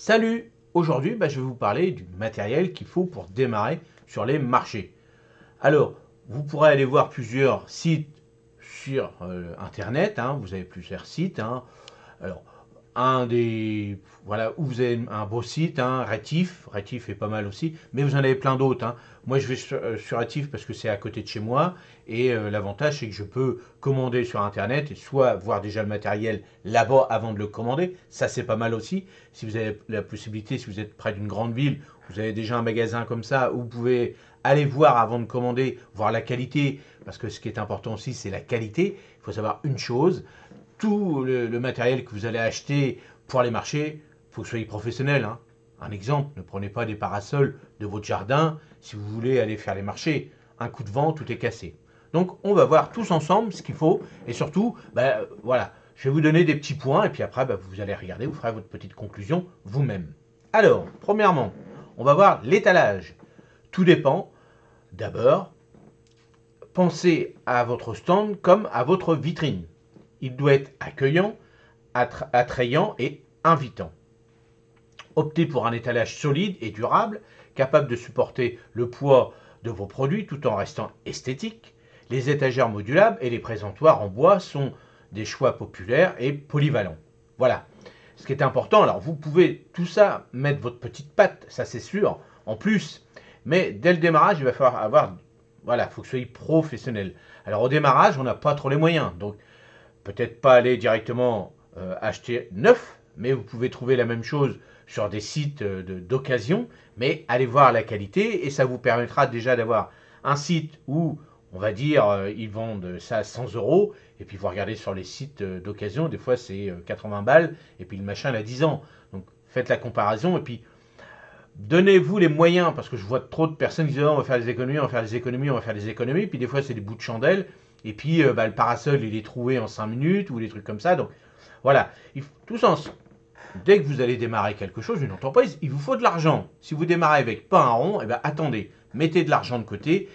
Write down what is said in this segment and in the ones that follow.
Salut! Aujourd'hui, je vais vous parler du matériel qu'il faut pour démarrer sur les marchés. Alors, vous pourrez aller voir plusieurs sites sur Internet, hein, vous avez plusieurs sites. Alors, voilà, où vous avez un beau site, Rétif est pas mal aussi, mais vous en avez plein d'autres. Moi, je vais sur Rétif parce que c'est à côté de chez moi, et l'avantage, c'est que je peux commander sur Internet et soit voir déjà le matériel là-bas avant de le commander. Ça, c'est pas mal aussi. Si vous avez la possibilité, si vous êtes près d'une grande ville, vous avez déjà un magasin comme ça, où vous pouvez aller voir avant de commander, voir la qualité, parce que ce qui est important aussi, c'est la qualité. Il faut savoir une chose, tout le matériel que vous allez acheter pour les marchés, il faut que vous soyez professionnel. Un exemple, ne prenez pas des parasols de votre jardin si vous voulez aller faire les marchés. Un coup de vent, tout est cassé. Donc on va voir tous ensemble ce qu'il faut et surtout, voilà, je vais vous donner des petits points et puis après vous allez regarder, vous ferez votre petite conclusion vous-même. Alors, premièrement, on va voir l'étalage. Tout dépend. D'abord, pensez à votre stand comme à votre vitrine. Il doit être accueillant, attrayant et invitant. Optez pour un étalage solide et durable, capable de supporter le poids de vos produits tout en restant esthétique. Les étagères modulables et les présentoirs en bois sont des choix populaires et polyvalents. Voilà. Ce qui est important, alors vous pouvez tout ça mettre votre petite patte, ça c'est sûr, en plus. Mais dès le démarrage, il va falloir avoir, voilà, il faut que vous soyez professionnel. Alors au démarrage, on n'a pas trop les moyens, donc peut-être pas aller directement acheter neuf, mais vous pouvez trouver la même chose sur des sites d'occasion, mais allez voir la qualité et ça vous permettra déjà d'avoir un site où, on va dire, ils vendent ça à 100 euros, et puis vous regardez sur les sites d'occasion, des fois c'est 80 balles, et puis le machin il a 10 ans. Donc faites la comparaison, et puis donnez-vous les moyens, parce que je vois trop de personnes qui disent oh, on va faire des économies, on va faire des économies, on va faire des économies, puis des fois c'est des bouts de chandelle, et puis le parasol il est trouvé en 5 minutes, ou des trucs comme ça. Donc voilà, tout sens. Dès que vous allez démarrer quelque chose, une entreprise, il vous faut de l'argent. Si vous démarrez avec pas un rond, attendez, mettez de l'argent de côté.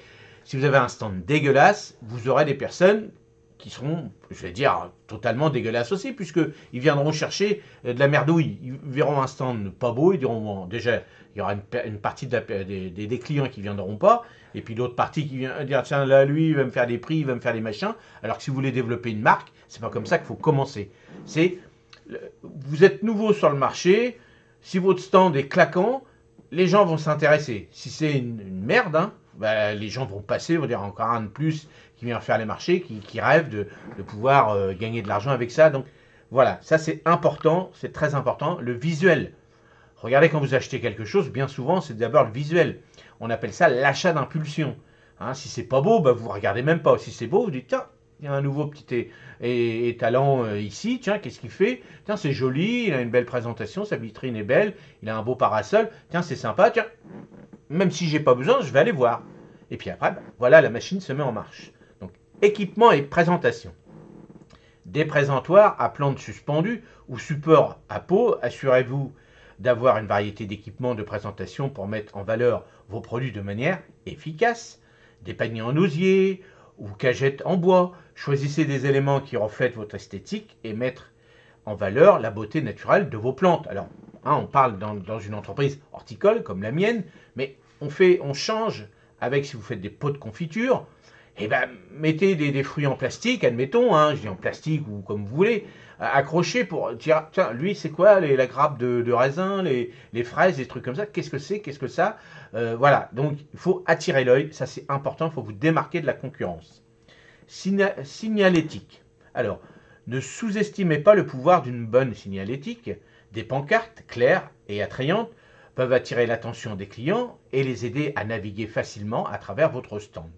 Si vous avez un stand dégueulasse, vous aurez des personnes qui seront, je vais dire, totalement dégueulasses aussi, puisqu'ils viendront chercher de la merdouille. Ils verront un stand pas beau, ils diront, bon, déjà, il y aura une partie des clients qui ne viendront pas, et puis l'autre partie qui vient dire, tiens, là, lui, il va me faire des prix, il va me faire des machins, alors que si vous voulez développer une marque, c'est pas comme ça qu'il faut commencer. Vous êtes nouveau sur le marché, si votre stand est claquant, les gens vont s'intéresser. Si c'est une merde, les gens vont passer, vont dire encore un de plus qui vient faire les marchés, qui rêve de pouvoir gagner de l'argent avec ça. Donc voilà, ça c'est important, c'est très important. Le visuel. Regardez quand vous achetez quelque chose, bien souvent c'est d'abord le visuel. On appelle ça l'achat d'impulsion. Si c'est pas beau, vous regardez même pas. Si c'est beau, vous dites tiens, il y a un nouveau petit étalon ici, tiens, qu'est-ce qu'il fait? Tiens, c'est joli, il a une belle présentation, sa vitrine est belle, il a un beau parasol, tiens, c'est sympa, tiens, même si j'ai pas besoin, je vais aller voir. Et puis après, voilà, la machine se met en marche. Donc, équipement et présentation. Des présentoirs à plantes suspendues ou supports à peau, assurez-vous d'avoir une variété d'équipements de présentation pour mettre en valeur vos produits de manière efficace. Des paniers en osier ou cagettes en bois. Choisissez des éléments qui reflètent votre esthétique et mettre en valeur la beauté naturelle de vos plantes. Alors, on parle dans une entreprise horticole comme la mienne, mais on change avec, si vous faites des pots de confiture, mettez des fruits en plastique, admettons, je dis en plastique ou comme vous voulez, accrochés pour dire, tiens, lui c'est quoi la grappe de raisin, les fraises, des trucs comme ça, qu'est-ce que c'est, qu'est-ce que ça Voilà, donc il faut attirer l'œil, ça c'est important, il faut vous démarquer de la concurrence. Signalétique. Alors, ne sous-estimez pas le pouvoir d'une bonne signalétique. Des pancartes claires et attrayantes peuvent attirer l'attention des clients et les aider à naviguer facilement à travers votre stand.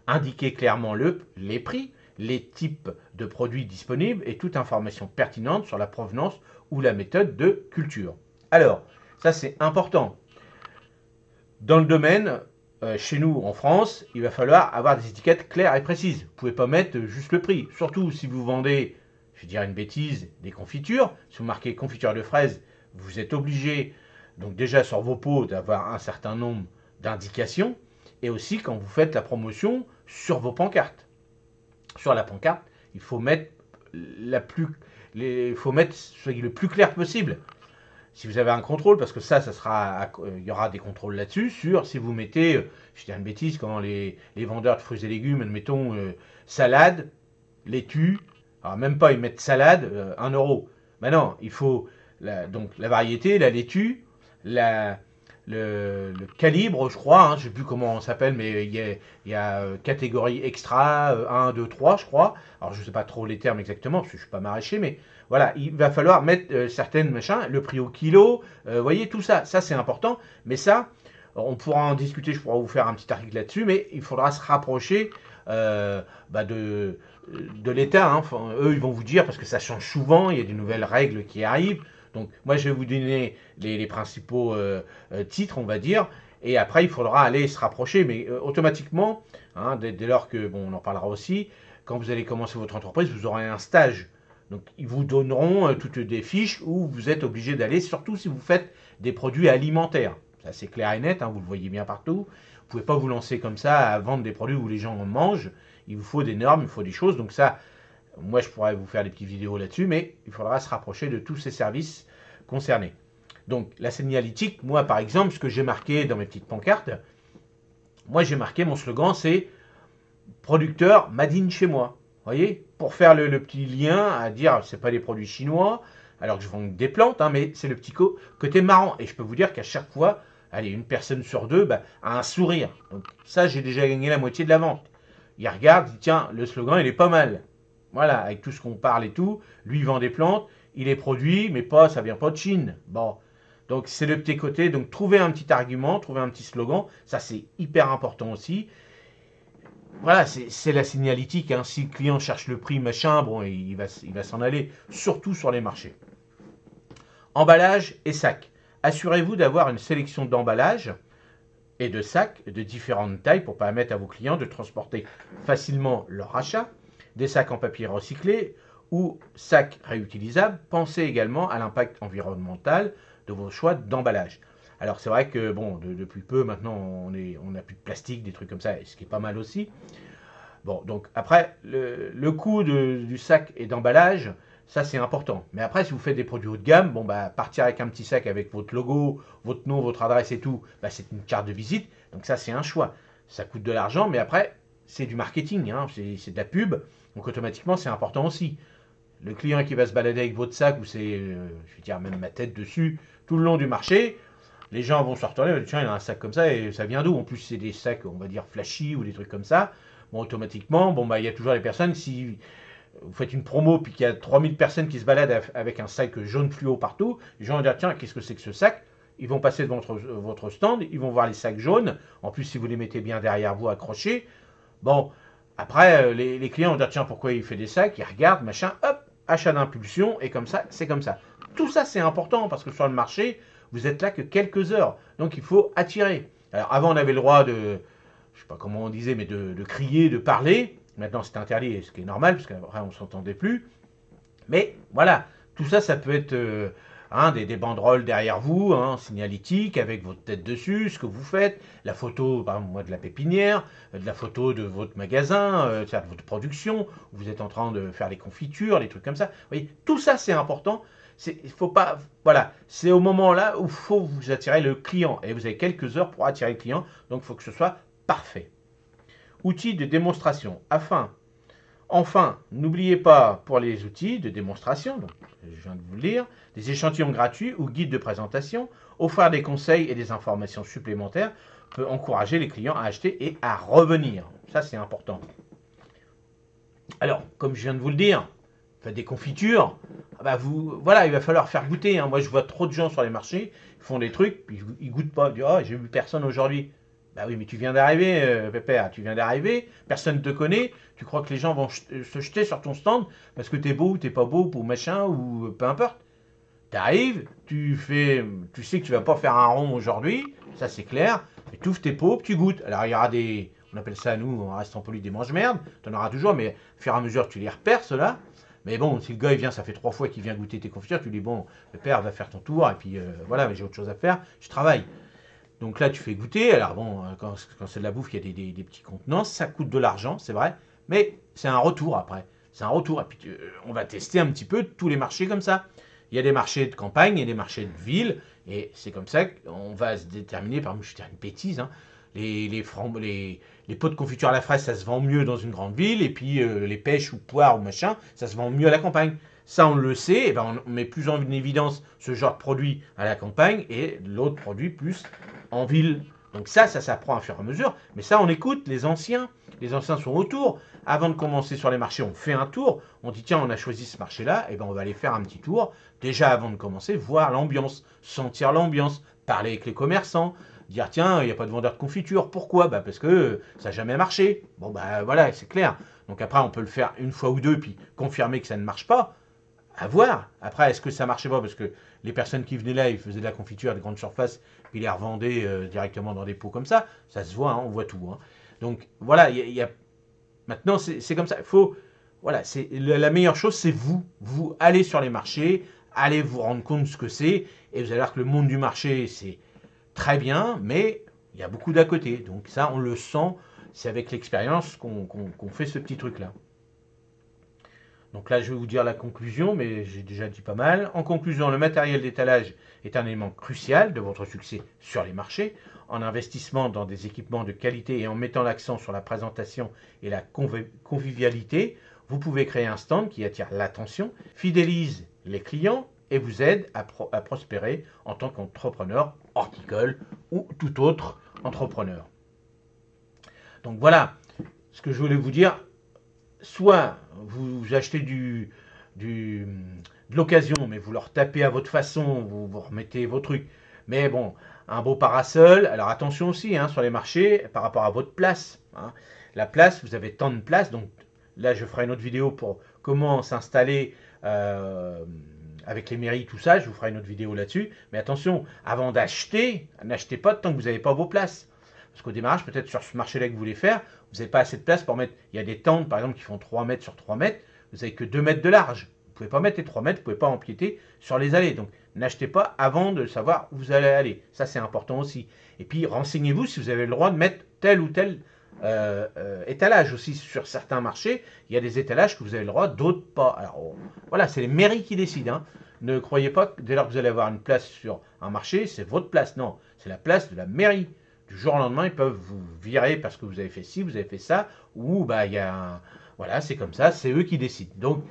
Indiquez clairement les prix, les types de produits disponibles et toute information pertinente sur la provenance ou la méthode de culture. Alors, ça c'est important. Dans le domaine, chez nous en France, il va falloir avoir des étiquettes claires et précises. Vous ne pouvez pas mettre juste le prix. Surtout si vous vendez, je vais dire une bêtise, des confitures. Si vous marquez confiture de fraises, vous êtes obligé, donc déjà sur vos pots, d'avoir un certain nombre d'indications. Et aussi quand vous faites la promotion sur vos pancartes. Sur la pancarte, il faut mettre le plus clair possible. si vous avez un contrôle, parce que ça sera, il y aura des contrôles là-dessus, sur si vous mettez, je dis une bêtise, quand les vendeurs de fruits et légumes, admettons, salade, laitue, alors même pas, ils mettent salade, 1 euro. Ben non, il faut donc la variété, la laitue, la, le calibre, je crois, hein, je ne sais plus comment on s'appelle, mais il y a catégorie extra, 1, 2, 3, je crois. Alors je ne sais pas trop les termes exactement, parce que je ne suis pas maraîcher, mais voilà, il va falloir mettre certaines machins, le prix au kilo, vous voyez, tout ça, ça c'est important, mais ça, on pourra en discuter, je pourrai vous faire un petit article là-dessus, mais il faudra se rapprocher de l'État. Hein. Enfin, eux, ils vont vous dire, parce que ça change souvent, il y a des nouvelles règles qui arrivent. Donc, moi, je vais vous donner les principaux titres, on va dire, et après, il faudra aller se rapprocher. Mais automatiquement, hein, dès lors que, bon, on en parlera aussi, quand vous allez commencer votre entreprise, vous aurez un stage. Donc, ils vous donneront toutes des fiches où vous êtes obligé d'aller, surtout si vous faites des produits alimentaires. Ça, c'est clair et net, hein, vous le voyez bien partout. Vous ne pouvez pas vous lancer comme ça à vendre des produits où les gens en mangent. Il vous faut des normes, il faut des choses. Donc ça, moi, je pourrais vous faire des petites vidéos là-dessus, mais il faudra se rapprocher de tous ces services concernés. Donc la signalétique, moi, par exemple, ce que j'ai marqué dans mes petites pancartes, moi, j'ai marqué, mon slogan, c'est « Producteur Made in chez moi ». Vous voyez, pour faire le petit lien à dire, c'est pas des produits chinois, alors que je vends des plantes, hein, mais c'est le petit côté marrant. Et je peux vous dire qu'à chaque fois, allez, une personne sur deux a un sourire. Donc ça, j'ai déjà gagné la moitié de la vente. Il regarde, il dit, tiens, le slogan, il est pas mal. Voilà, avec tout ce qu'on parle et tout, lui, il vend des plantes, il est produit, mais pas, ça vient pas de Chine. Bon, donc c'est le petit côté, donc trouver un petit argument, trouver un petit slogan, ça c'est hyper important aussi. Voilà, c'est la signalétique, hein. Si le client cherche le prix, machin, bon, il va s'en aller, surtout sur les marchés. Emballage et sac. Assurez-vous d'avoir une sélection d'emballages et de sacs de différentes tailles pour permettre à vos clients de transporter facilement leur achat. Des sacs en papier recyclé ou sacs réutilisables. Pensez également à l'impact environnemental de vos choix d'emballage. Alors c'est vrai que bon, depuis peu maintenant on n'a plus de plastique, des trucs comme ça, ce qui est pas mal aussi. Bon, donc après, le coût du sac et d'emballage, ça c'est important. Mais après, si vous faites des produits haut de gamme, bon bah partir avec un petit sac avec votre logo, votre nom, votre adresse et tout, bah, c'est une carte de visite. Donc ça c'est un choix. Ça coûte de l'argent, mais après, c'est du marketing, hein, c'est de la pub. Donc automatiquement, c'est important aussi. Le client qui va se balader avec votre sac, où c'est, je vais dire même ma tête dessus, tout le long du marché, les gens vont se retourner, tiens, il a un sac comme ça, et ça vient d'où? En plus, c'est des sacs, on va dire, flashy ou des trucs comme ça. Bon, automatiquement, bon, bah, il y a toujours les personnes, si vous faites une promo, puis qu'il y a 3000 personnes qui se baladent avec un sac jaune fluo partout, les gens vont dire, tiens, qu'est-ce que c'est que ce sac? Ils vont passer devant votre stand, ils vont voir les sacs jaunes, en plus, si vous les mettez bien derrière vous, accrochés. Bon, après, les clients vont dire, tiens, pourquoi il fait des sacs? Ils regardent, machin, hop, achat d'impulsion, et comme ça, c'est comme ça. Tout ça, c'est important, parce que sur le marché, vous êtes là que quelques heures. Donc, il faut attirer. Alors, avant, on avait le droit de, je ne sais pas comment on disait, mais de crier, de parler. Maintenant, c'est interdit, ce qui est normal, parce qu'après, on ne s'entendait plus. Mais, voilà, tout ça, ça peut être des banderoles derrière vous, signalétique, avec votre tête dessus, ce que vous faites, la photo, par exemple, moi, de la pépinière, de la photo de votre magasin, de votre production, où vous êtes en train de faire les confitures, les trucs comme ça. Vous voyez, tout ça, c'est important. Il faut pas, voilà, c'est au moment là où il faut vous attirer le client. Et vous avez quelques heures pour attirer le client, donc il faut que ce soit parfait. Outils de démonstration. Enfin, n'oubliez pas pour les outils de démonstration, donc je viens de vous le lire, des échantillons gratuits ou guides de présentation, offrir des conseils et des informations supplémentaires peut encourager les clients à acheter et à revenir. Ça, c'est important. Alors, comme je viens de vous le dire, faites des confitures, voilà, il va falloir faire goûter. Hein. Moi, je vois trop de gens sur les marchés, ils font des trucs, puis ils goûtent pas. Ils disent, oh, j'ai vu personne aujourd'hui. Bah oui, mais tu viens d'arriver, Pépère, tu viens d'arriver, personne ne te connaît, tu crois que les gens vont se jeter sur ton stand parce que t'es beau ou t'es pas beau, ou machin, ou peu importe. T'arrives, tu sais que tu vas pas faire un rond aujourd'hui, ça c'est clair, mais tu ouvres tes pots, tu goûtes. Alors il y aura on appelle ça nous, en restant poli, des mange-merdes, t'en auras toujours, mais au fur et à mesure tu les repères, ceux-là. Mais bon, si le gars il vient, ça fait 3 fois qu'il vient goûter tes confitures, tu lui dis bon, le père va faire ton tour, et puis voilà, mais j'ai autre chose à faire, je travaille. Donc là, tu fais goûter. Alors bon, quand c'est de la bouffe, il y a des petits contenants, ça coûte de l'argent, c'est vrai, mais c'est un retour après. C'est un retour, et puis on va tester un petit peu tous les marchés comme ça. Il y a des marchés de campagne, il y a des marchés de ville, et c'est comme ça qu'on va se déterminer, par exemple, je vais dire une bêtise, hein, les pots de confiture à la fraise, ça se vend mieux dans une grande ville, et puis les pêches ou poires ou machin, ça se vend mieux à la campagne. Ça, on le sait, et ben on met plus en évidence ce genre de produit à la campagne, et l'autre produit plus en ville. Donc ça s'apprend à fur et à mesure, mais ça, on écoute les anciens. Les anciens sont autour. Avant de commencer sur les marchés, on fait un tour. On dit, tiens, on a choisi ce marché-là, et ben on va aller faire un petit tour. Déjà, avant de commencer, voir l'ambiance, sentir l'ambiance, parler avec les commerçants, dire, tiens, il n'y a pas de vendeur de confiture. Pourquoi? Bah parce que ça n'a jamais marché. Bon, bah voilà, c'est clair. Donc après, on peut le faire une fois ou deux, puis confirmer que ça ne marche pas. À voir. Après, est-ce que ça marchait pas? Parce que les personnes qui venaient là, ils faisaient de la confiture à de grandes surfaces, puis ils les revendaient directement dans des pots comme ça. Ça se voit, hein, on voit tout. Hein. Donc voilà, maintenant c'est comme ça. Il faut, voilà, c'est la meilleure chose, c'est vous. Vous allez sur les marchés, allez vous rendre compte de ce que c'est, et vous allez voir que le monde du marché, c'est très bien, mais il y a beaucoup d'à côté. Donc ça, on le sent. C'est avec l'expérience qu'on fait ce petit truc-là. Donc là, je vais vous dire la conclusion, mais j'ai déjà dit pas mal. En conclusion, le matériel d'étalage est un élément crucial de votre succès sur les marchés. En investissement dans des équipements de qualité et en mettant l'accent sur la présentation et la convivialité, vous pouvez créer un stand qui attire l'attention, fidélise les clients et vous aide à prospérer en tant qu'entrepreneur horticole ou tout autre entrepreneur. Donc voilà ce que je voulais vous dire. Soit vous achetez de l'occasion, mais vous leur tapez à votre façon, vous remettez vos trucs. Mais bon, un beau parasol. Alors attention aussi hein, sur les marchés par rapport à votre place. Hein. La place, vous avez tant de place. Donc là, je ferai une autre vidéo pour comment s'installer avec les mairies, tout ça. Je vous ferai une autre vidéo là-dessus. Mais attention, avant d'acheter, n'achetez pas tant que vous n'avez pas vos places. Parce qu'au démarrage, peut-être sur ce marché-là que vous voulez faire, vous n'avez pas assez de place pour mettre. Il y a des tentes, par exemple, qui font 3 mètres sur 3 mètres. Vous n'avez que 2 mètres de large. Vous ne pouvez pas mettre les 3 mètres, vous ne pouvez pas empiéter sur les allées. Donc, n'achetez pas avant de savoir où vous allez aller. Ça, c'est important aussi. Et puis, renseignez-vous si vous avez le droit de mettre tel ou tel étalage aussi sur certains marchés. Il y a des étalages que vous avez le droit, d'autres pas. Alors, voilà, c'est les mairies qui décident. Hein. Ne croyez pas que dès lors que vous allez avoir une place sur un marché, c'est votre place. Non, c'est la place de la mairie. Du jour au lendemain, ils peuvent vous virer parce que vous avez fait ci, vous avez fait ça, ou bah il y a un... Voilà, c'est comme ça, c'est eux qui décident. Donc,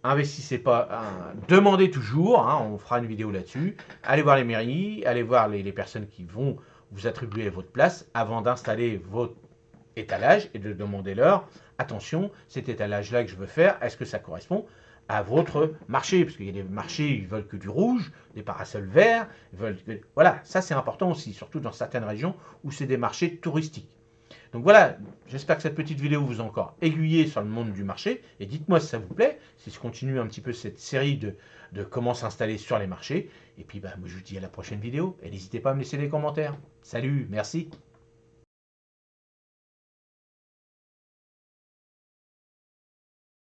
investissez pas, demandez toujours, hein, on fera une vidéo là-dessus, allez voir les mairies, allez voir les personnes qui vont vous attribuer votre place avant d'installer votre étalage et de demander leur attention, cet étalage-là que je veux faire, est-ce que ça correspond à votre marché, parce qu'il y a des marchés, ils veulent que du rouge, des parasols verts, voilà, ça c'est important aussi, surtout dans certaines régions où c'est des marchés touristiques. Donc voilà, j'espère que cette petite vidéo vous a encore aiguillé sur le monde du marché, et dites-moi si ça vous plaît, si je continue un petit peu cette série de comment s'installer sur les marchés, et puis bah, je vous dis à la prochaine vidéo, et n'hésitez pas à me laisser des commentaires. Salut, merci.